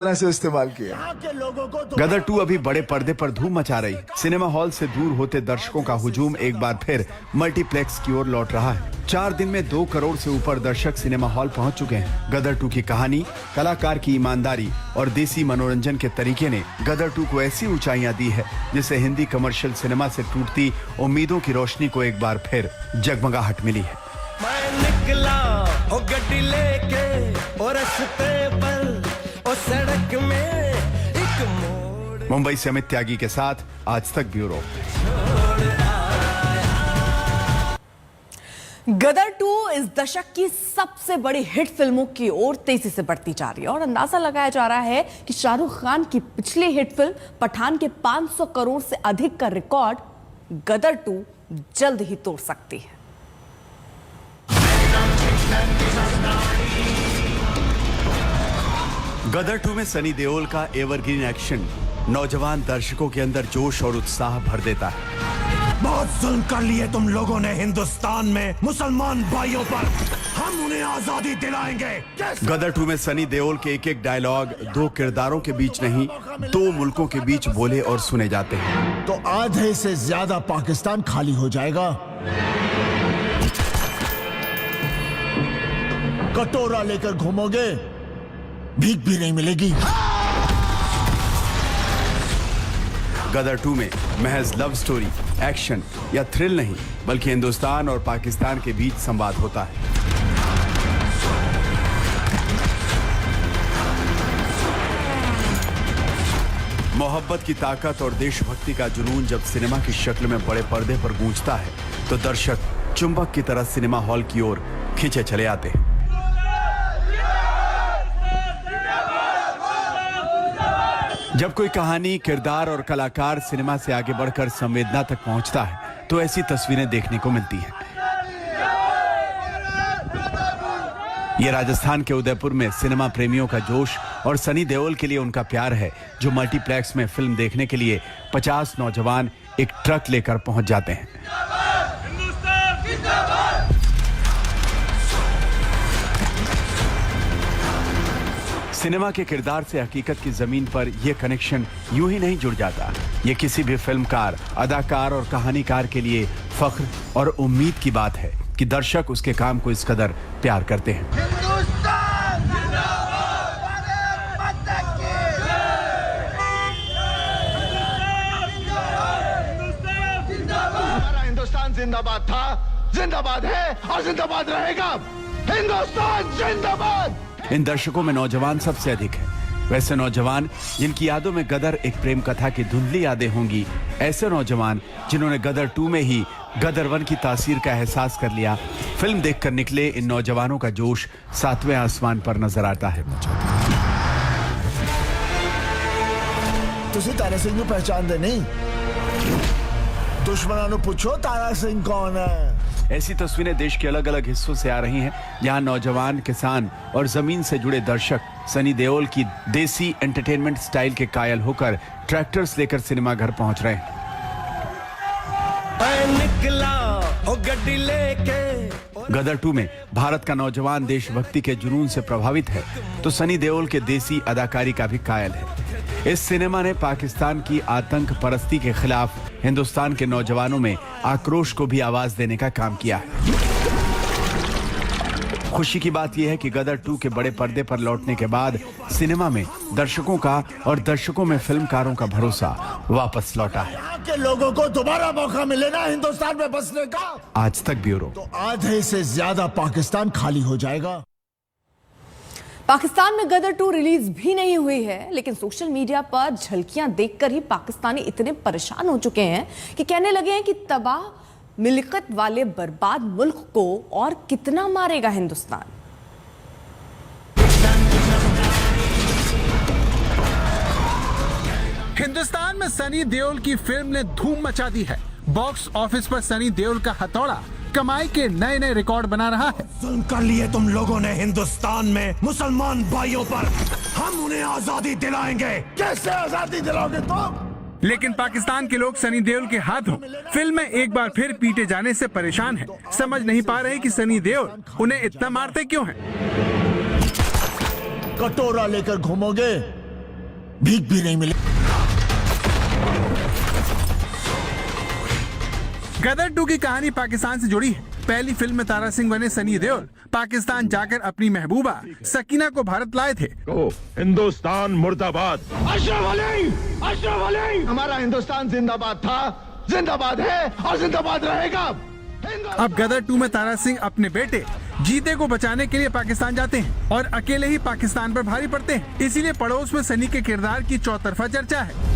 तरह से इस्तेमाल किया। गदर 2 अभी बड़े पर्दे पर धूम मचा रही। सिनेमा हॉल से दूर होते दर्शकों का हुजूम एक बार फिर मल्टीप्लेक्स की ओर लौट रहा है। 4 दिन में 2 करोड़ से ऊपर दर्शक सिनेमा हॉल पहुंच चुके हैं। गदर 2 की कहानी, कलाकार की ईमानदारी और देसी मनोरंजन के तरीके ने गदर 2 को ऐसी ऊंचाइयां दी है जिसे हिंदी कमर्शियल सिनेमा से टूटती उम्मीदों की रोशनी को एक बार फिर जगमगाहट मिली है। मैं निकला ओ गड्डी लेके और रस्ते पर ओ सड़क में एक मोड़। मुंबई से अमित त्यागी के साथ आज तक ब्यूरो। गदर 2 इस दशक की सबसे बड़ी हिट फिल्मों की ओर तेजी से बढ़ती जा रही है और अंदाजा लगाया जा रहा है कि शाहरुख खान की पिछली हिट फिल्म पठान के 500 करोड़ से अधिक का रिकॉर्ड गदर 2 जल्द ही तोड़ सकती है। गदर 2 में सनी देओल का एवरग्रीन एक्शन नौजवान दर्शकों के अंदर जोश और उत्साह भर देता है। बहुत जुल्म कर लिए तुम लोगों ने हिंदुस्तान में मुसलमान भाइयों पर, हम उन्हें आजादी दिलाएंगे। गदर 2 में सनी देओल के एक एक डायलॉग 2 किरदारों के बीच नहीं 2 मुल्कों के बीच बोले और सुने जाते हैं। तो आधे से ज्यादा पाकिस्तान खाली हो जाएगा। कटोरा लेकर घूमोगे, भीख भी नहीं मिलेगी। गदर 2 में महज लव स्टोरी, एक्शन या थ्रिल नहीं बल्कि हिंदुस्तान और पाकिस्तान के बीच संवाद होता है। मोहब्बत की ताकत और देशभक्ति का जुनून जब सिनेमा की शक्ल में बड़े पर्दे पर गूंजता है तो दर्शक चुंबक की तरह सिनेमा हॉल की ओर खींचे चले आते हैं। जब कोई कहानी, किरदार और कलाकार सिनेमा से आगे बढ़कर संवेदना तक पहुंचता है तो ऐसी तस्वीरें देखने को मिलती हैं। ये राजस्थान के उदयपुर में सिनेमा प्रेमियों का जोश और सनी देओल के लिए उनका प्यार है, जो मल्टीप्लेक्स में फिल्म देखने के लिए 50 नौजवान एक ट्रक लेकर पहुंच जाते हैं। सिनेमा के किरदार से हकीकत की जमीन पर यह कनेक्शन यूं ही नहीं जुड़ जाता। ये किसी भी फिल्मकार, अदाकार और कहानीकार के लिए फख्र और उम्मीद की बात है कि दर्शक उसके काम को इस कदर प्यार करते हैं। हमारा हिंदुस्तान जिंदाबाद था, जिंदाबाद है और जिंदाबाद रहेगा। हिंदुस्तान जिंदाबाद। इन दर्शकों में नौजवान सबसे अधिक है। वैसे नौजवान जिनकी यादों में गदर एक प्रेम कथा की धुंधली यादें होंगी, ऐसे नौजवान जिन्होंने गदर 2 में ही गदर 1 की तासीर का एहसास कर लिया। फिल्म देखकर निकले इन नौजवानों का जोश 7वें आसमान पर नजर आता है। तुसी तारा सिंह को पहचानते नहीं? दुश्मनों पूछो तारा सिंह कौन है। ऐसी तस्वीरें देश के अलग अलग हिस्सों से आ रही हैं, जहां नौजवान, किसान और जमीन से जुड़े दर्शक सनी देओल की देसी एंटरटेनमेंट स्टाइल के कायल होकर ट्रैक्टर्स लेकर सिनेमा घर पहुंच रहे हैं। निकला ओ गड्डी लेके। गदर 2 में भारत का नौजवान देशभक्ति के जुनून से प्रभावित है तो सनी देओल के देसी अदाकारी का भी कायल है। इस सिनेमा ने पाकिस्तान की आतंक परस्ती के खिलाफ हिंदुस्तान के नौजवानों में आक्रोश को भी आवाज देने का काम किया है। खुशी की बात यह है कि गदर 2 के बड़े पर्दे पर लौटने के बाद सिनेमा में दर्शकों का और दर्शकों में फिल्मकारों का भरोसा वापस लौटा है। यहाँ के लोगों को दोबारा मौका मिले ना हिंदुस्तान में बसने का। आज तक ब्यूरो। तो आधे से ज्यादा पाकिस्तान खाली हो जाएगा। पाकिस्तान में गदर 2 रिलीज भी नहीं हुई है, लेकिन सोशल मीडिया पर झलकियां देखकर ही पाकिस्तानी इतने परेशान हो चुके हैं कि कहने लगे हैं कि तबाह मिल्कत वाले बर्बाद मुल्क को और कितना मारेगा हिंदुस्तान। हिंदुस्तान में सनी देओल की फिल्म ने धूम मचा दी है। बॉक्स ऑफिस पर सनी देओल का हथौड़ा कमाई के नए नए रिकॉर्ड बना रहा है। जुल्म कर लिए तुम लोगों ने हिंदुस्तान में मुसलमान भाइयों पर, हम उन्हें आजादी दिलाएंगे। कैसे आजादी दिलाओगे तुम? लेकिन पाकिस्तान के लोग सनी देओल के हाथों फिल्म में एक बार फिर पीटे जाने से परेशान हैं। समझ नहीं पा रहे कि सनी देओल उन्हें इतना मारते क्यों हैं। कटोरा लेकर घूमोगे, भीख भी नहीं मिले। गदर 2 की कहानी पाकिस्तान से जुड़ी है। पहली फिल्म में तारा सिंह बने सनी देओल पाकिस्तान जाकर अपनी महबूबा सकीना को भारत लाए थे। हिंदुस्तान मुर्दाबाद। अशरफ अली हमारा हिंदुस्तान जिंदाबाद था, जिंदाबाद है और जिंदाबाद रहेगा। अब गदर 2 में तारा सिंह अपने बेटे जीते को बचाने के लिए पाकिस्तान जाते हैं और अकेले ही पाकिस्तान पर भारी पड़ते हैं। इसीलिए पड़ोस में सनी के किरदार की चौतरफा चर्चा है।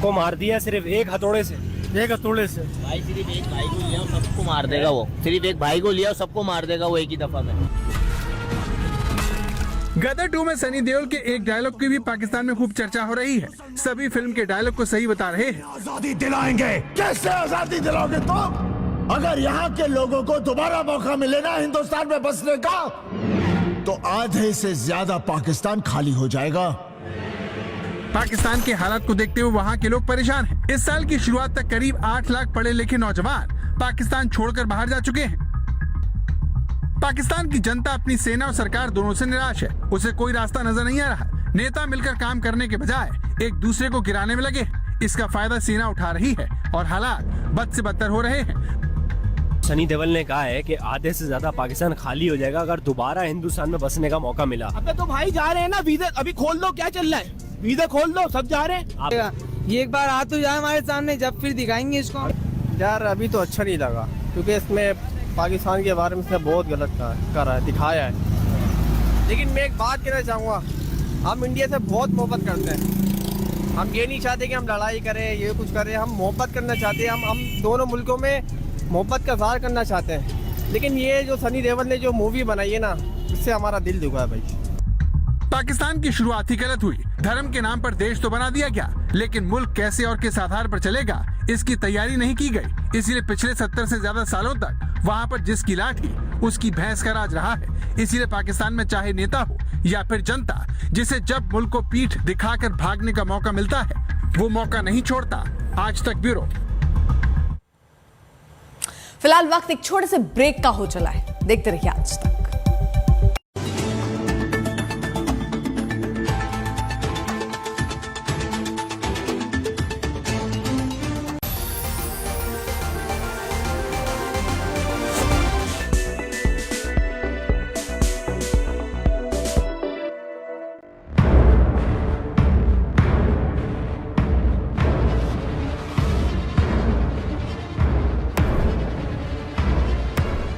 को मार दिया सिर्फ एक हथौड़े से। भाई सिर्फ एक भाई को लिया और सबको मार देगा वो। सिर्फ एक भाई को लिया और सबको मार देगा वो एक ही दफा में। गदर 2 में सनी देओल के एक डायलॉग की भी पाकिस्तान में खूब चर्चा हो रही है। सभी फिल्म के डायलॉग को सही बता रहे हैं। आजादी दिलाएंगे। कैसे आजादी दिलाओगे तुम? अगर यहाँ के लोगों को दोबारा मौका मिले ना हिंदुस्तान में बसने का, तो आधे से ज्यादा पाकिस्तान खाली हो जाएगा। पाकिस्तान के हालात को देखते हुए वहाँ के लोग परेशान हैं। इस साल की शुरुआत तक करीब 8 लाख पढ़े लिखे नौजवान पाकिस्तान छोड़कर बाहर जा चुके हैं। पाकिस्तान की जनता अपनी सेना और सरकार दोनों से निराश है। उसे कोई रास्ता नजर नहीं आ रहा। नेता मिलकर काम करने के बजाय एक दूसरे को गिराने में लगे। इसका फायदा सेना उठा रही है और हालात बद से बदतर हो रहे हैं। सनी देओल ने कहा है कि आधे से ज्यादा पाकिस्तान खाली हो जाएगा अगर दोबारा हिंदुस्तान में बसने का मौका मिला। अबे तो भाई जा रहे हैं ना, वीजा अभी खोल दो, क्या चल रहा है? वीजा खोल दो, सब जा रहे हैं। ये एक बार आ तो जाए हमारे सामने, जब फिर दिखाएंगे इसको। यार अभी तो अच्छा नहीं लगा क्योंकि इसमें पाकिस्तान के बारे में इसने बहुत गलत कर रहा है, दिखाया है। लेकिन मैं एक बात कहना चाहूँगा, हम इंडिया से बहुत मोहब्बत करते हैं। हम ये नहीं चाहते कि हम लड़ाई करें, ये कुछ करें। हम मोहब्बत करना चाहते हैं। हम दोनों मुल्कों में मोहब्बत का इज़हार करना चाहते हैं। लेकिन ये जो सनी देओल ने जो मूवी बनाई है ना, इससे हमारा दिल दुखा है भाई। पाकिस्तान की शुरुआत ही गलत हुई। धर्म के नाम पर देश तो बना दिया गया, लेकिन मुल्क कैसे और किस आधार पर चलेगा इसकी तैयारी नहीं की गई। इसलिए पिछले 70 से ज्यादा सालों तक वहाँ पर जिसकी लाठी उसकी भैंस का राज रहा है। इसीलिए पाकिस्तान में चाहे नेता हो या फिर जनता, जिसे जब मुल्क को पीठ दिखाकर भागने का मौका मिलता है वो मौका नहीं छोड़ता। आज तक ब्यूरो। फिलहाल वक्त एक छोटे से ब्रेक का हो चला है, देखते रहिए आज तक।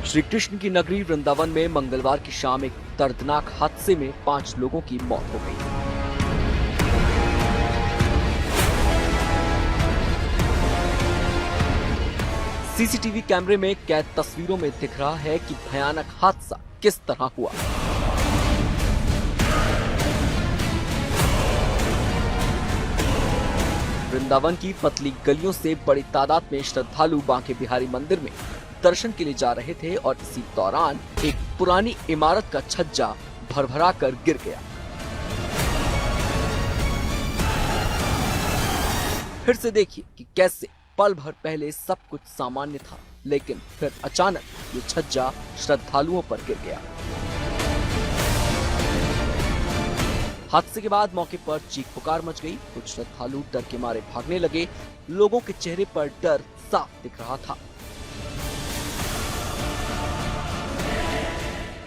श्री कृष्ण की नगरी वृंदावन में मंगलवार की शाम एक दर्दनाक हादसे में 5 लोगों की मौत हो गई। सीसीटीवी कैमरे में कैद तस्वीरों में दिख रहा है कि भयानक हादसा किस तरह हुआ। वृंदावन की पतली गलियों से बड़ी तादाद में श्रद्धालु बांके बिहारी मंदिर में दर्शन के लिए जा रहे थे और इसी दौरान एक पुरानी इमारत का छज्जा भरभरा कर गिर गया। फिर से देखिए कि कैसे पल भर पहले सब कुछ सामान्य था, लेकिन फिर अचानक ये छज्जा श्रद्धालुओं पर गिर गया। हादसे के बाद मौके पर चीख पुकार मच गई। कुछ श्रद्धालु डर के मारे भागने लगे। लोगों के चेहरे पर डर साफ दिख रहा था।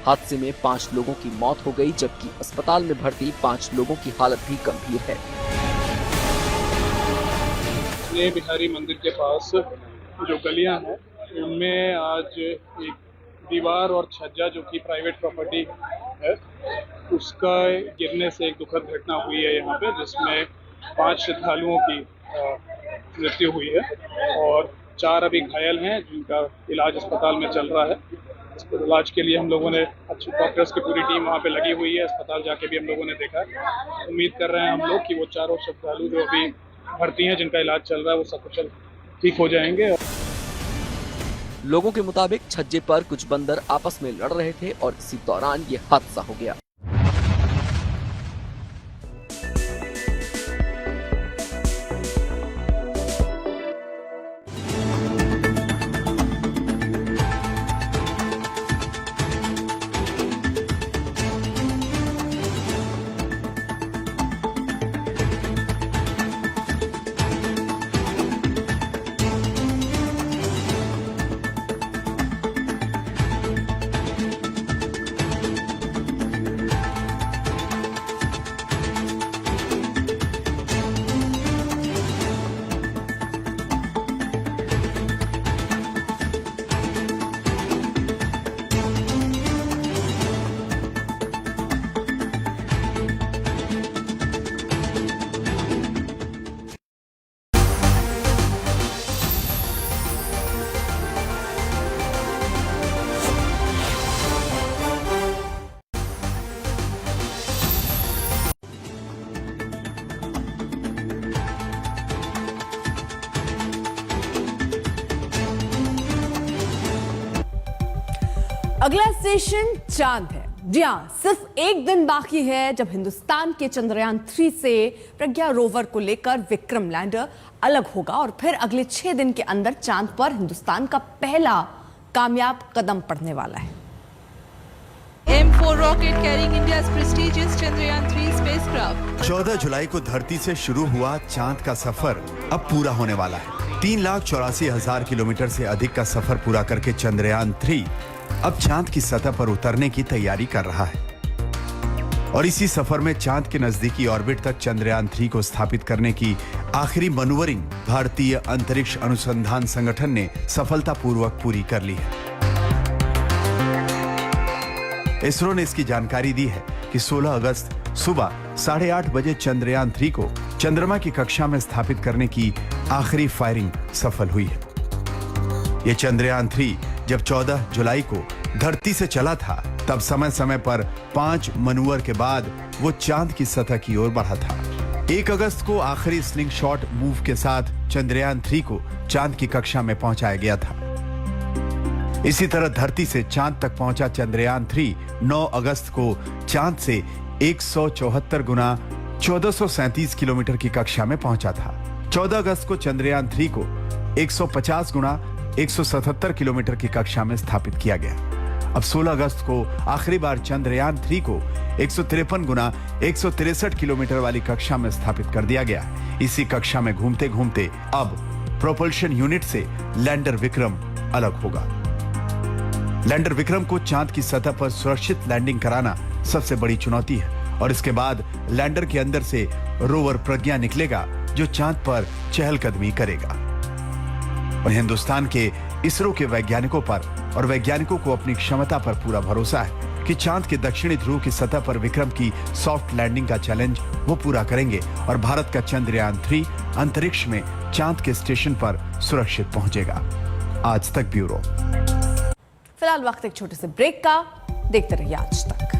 हादसे में 5 लोगों की मौत हो गई, जबकि अस्पताल में भर्ती 5 लोगों की हालत भी गंभीर है। ये बिहारी मंदिर के पास जो गलियां हैं उनमें आज एक दीवार और छज्जा जो कि प्राइवेट प्रॉपर्टी है उसका गिरने से एक दुखद घटना हुई है यहाँ पे, जिसमें 5 श्रद्धालुओं की मृत्यु हुई है और 4 अभी घायल हैं जिनका इलाज अस्पताल में चल रहा है। इलाज के लिए हम लोगों ने अच्छे डॉक्टर्स की पूरी टीम वहाँ पे लगी हुई है। अस्पताल जाके भी हम लोगों ने देखा। उम्मीद कर रहे हैं हम लोग कि वो 4 श्रद्धालु जो अभी भर्ती हैं जिनका इलाज चल रहा है वो सकुशल ठीक हो जाएंगे। लोगों के मुताबिक छज्जे पर कुछ बंदर आपस में लड़ रहे थे और इसी दौरान ये हादसा हो गया। अगला स्टेशन चांद है। जी हाँ, सिर्फ एक दिन बाकी है जब हिंदुस्तान के चंद्रयान 3 से प्रज्ञा रोवर को लेकर विक्रम लैंडर अलग होगा और फिर अगले 6 दिन के अंदर चांद पर हिंदुस्तान का पहला कामयाब कदम पड़ने वाला है। M4 rocket carrying India's prestigious Chandrayaan 3 spacecraft. 14 जुलाई को धरती से शुरू हुआ चांद का सफर अब पूरा होने वाला है। 3,84,000 किलोमीटर से अधिक का सफर पूरा करके चंद्रयान 3 अब चांद की सतह पर उतरने की तैयारी कर रहा है और इसी सफर में चांद के नजदीकी ऑर्बिट तक चंद्रयान 3 को स्थापित करने की आखिरी मनूवरिंग भारतीय अंतरिक्ष अनुसंधान संगठन ने सफलतापूर्वक पूरी कर ली है। इसरो ने इसकी जानकारी दी है कि 16 अगस्त सुबह 8:30 बजे चंद्रयान 3 को चंद्रमा की कक्षा में स्थापित करने की आखिरी फायरिंग सफल हुई है। यह चंद्रयान 3 जब 14 जुलाई को धरती से चला था तब समय समय पर 5 मनूवर के बाद वो चांद की सतह की ओर बढ़ा था। 1 अगस्त को आखिरी स्लिंग शॉट मूव के साथ चंद्रयान 3 को चांद की कक्षा में पहुंचाया गया था। इसी तरह धरती से चांद तक पहुंचा चंद्रयान 3 9 अगस्त को चांद से 174 गुना 1437 किलोमीटर की कक्षा में पहुंचा था। 14 अगस्त को चंद्रयान 3 को 150 गुना 177 किलोमीटर की कक्षा में स्थापित किया गया। अब 16 अगस्त को आखिरी बार चंद्रयान 3 को 153 गुना 163 किलोमीटर वाली कक्षा में स्थापित कर दिया गया। इसी कक्षा में घूमते घूमते अब प्रोपल्शन यूनिट से लैंडर विक्रम अलग होगा। लैंडर विक्रम को चांद की सतह पर सुरक्षित लैंडिंग कराना सबसे बड़ी चुनौती है और इसके बाद लैंडर के अंदर से रोवर प्रज्ञा निकलेगा जो चांद पर चहलकदमी करेगा। और हिंदुस्तान के इसरो के वैज्ञानिकों पर और वैज्ञानिकों को अपनी क्षमता पर पूरा भरोसा है कि चांद के दक्षिणी ध्रुव की सतह पर विक्रम की सॉफ्ट लैंडिंग का चैलेंज वो पूरा करेंगे और भारत का चंद्रयान 3 अंतरिक्ष में चांद के स्टेशन पर सुरक्षित पहुंचेगा। आज तक ब्यूरो। फिलहाल वक्त एक छोटे से ब्रेक का, देखते रहिए आज तक।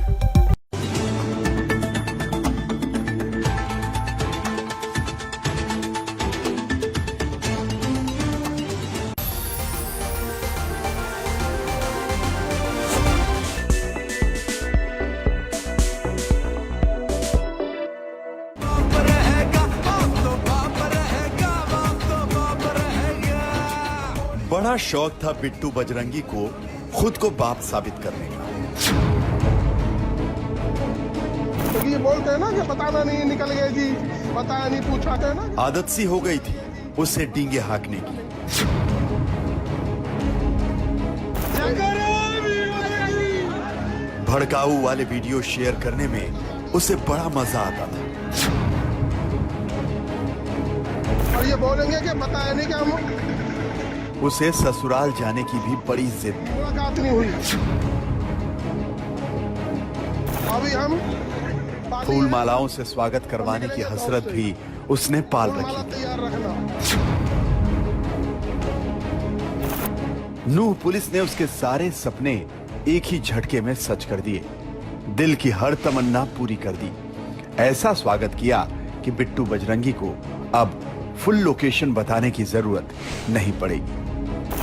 बड़ा शौक था बिट्टू बजरंगी को खुद को बाप साबित करने का। तो ये बोलते हैं ना कि बताना नहीं, निकल गए जी, बताया नहीं, पूछा था ना। आदत सी हो गई थी उसे डींगे हाँकने की। भड़काऊ वाले वीडियो शेयर करने में उसे बड़ा मजा आता था। और ये बोलेंगे कि बताया नहीं कि हम उसे ससुराल जाने की भी बड़ी जिद। मुलाकात नहीं हुई। अभी हम फूल मालाओं से स्वागत करवाने की हसरत भी उसने पाल रखी। तैयार रखना। नूह पुलिस ने उसके सारे सपने एक ही झटके में सच कर दिए। दिल की हर तमन्ना पूरी कर दी। ऐसा स्वागत किया कि बिट्टू बजरंगी को अब फुल लोकेशन बताने की जरूरत नहीं पड़ेगी।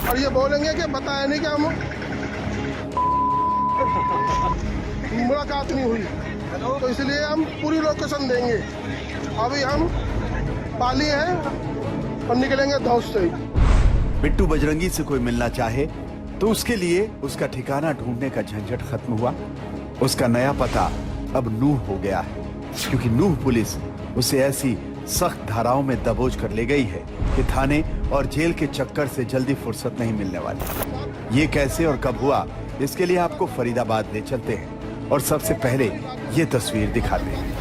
और ये बोलेंगे कि बताया नहीं कि हम मुलाकात नहीं हुई, तो इसलिए हम पूरी लोकेशन देंगे। अभी हम पाली हैं और निकलेंगे धौस से। बिट्टू बजरंगी से कोई मिलना चाहे तो उसके लिए उसका ठिकाना ढूंढने का झंझट खत्म हुआ। उसका नया पता अब नूह हो गया है, क्योंकि नूह पुलिस उसे ऐसी सख्त धाराओं में दबोच कर ले गई है कि थाने और जेल के चक्कर से जल्दी फुर्सत नहीं मिलने वाली। ये कैसे और कब हुआ, इसके लिए आपको फरीदाबाद ले चलते हैं और सबसे पहले ये तस्वीर दिखाते हैं।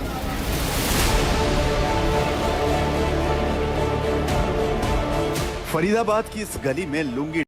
फरीदाबाद की इस गली में लुंगी